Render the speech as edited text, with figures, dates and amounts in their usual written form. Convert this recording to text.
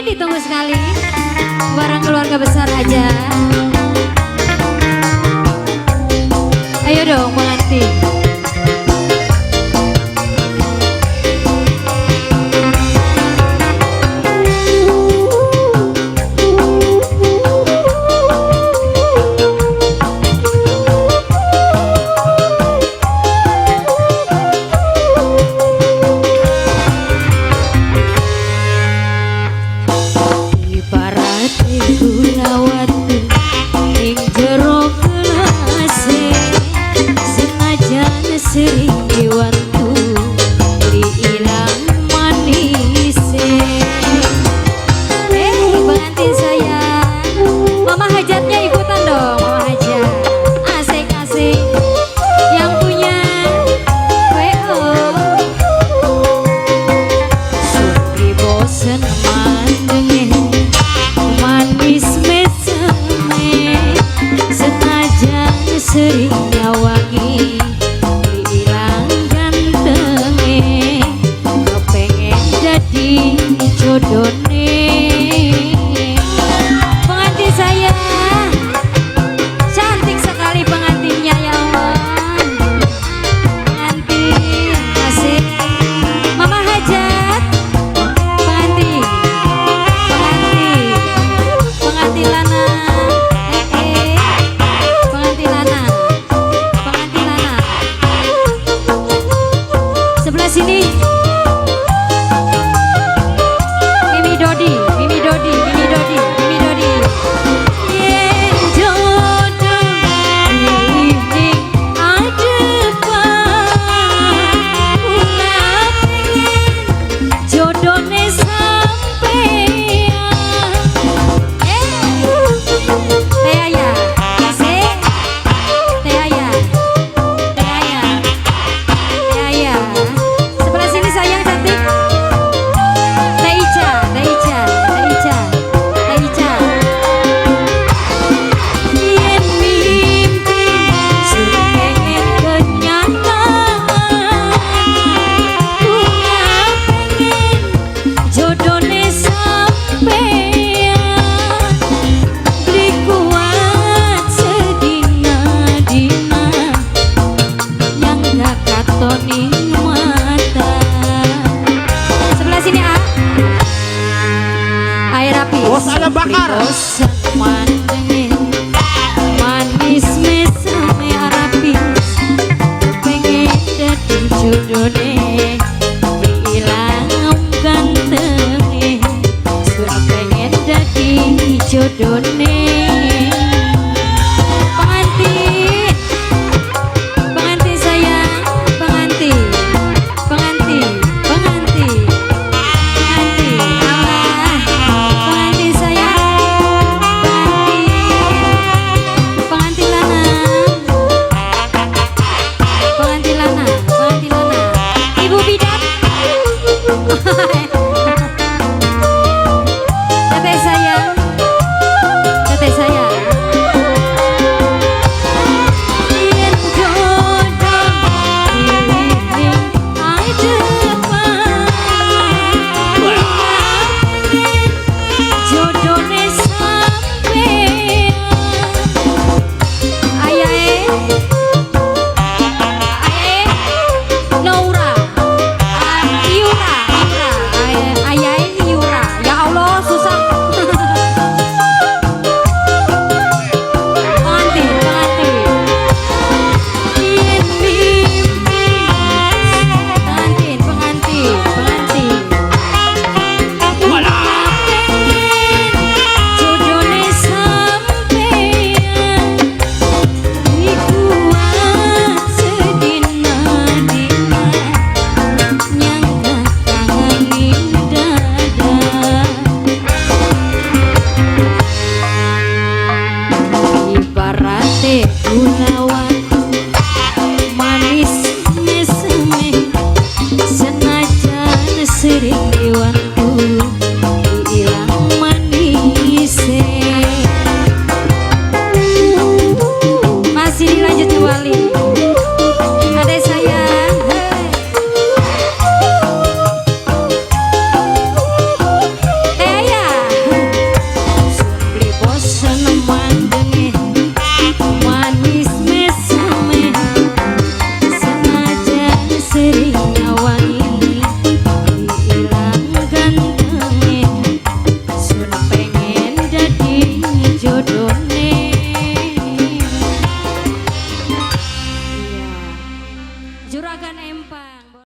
ditunggu sekali. Bareng keluarga besar aja. Ayo dong pengantin. Sering diwantu diilang manise. Pengantin sayang, mama hajatnya ikutan dong. Mama hajat asik-asik yang punya WO. Suri bosen mandenge manis meseme, senajan sering nyawangi jodone. Pengantin saya cantik sekali pengantinnya ya Allah. Pengantin asik. Mama hajat pengantin. Pengantin Lana. Pengantin Lana. Pengantin Lana. Sebelah sini. Bos ada bakar. Manis mesame arapis, pengen dadi jodone, bilang gantenge, sudah pengen dadi jodone. Manis meseme senajan sering diwan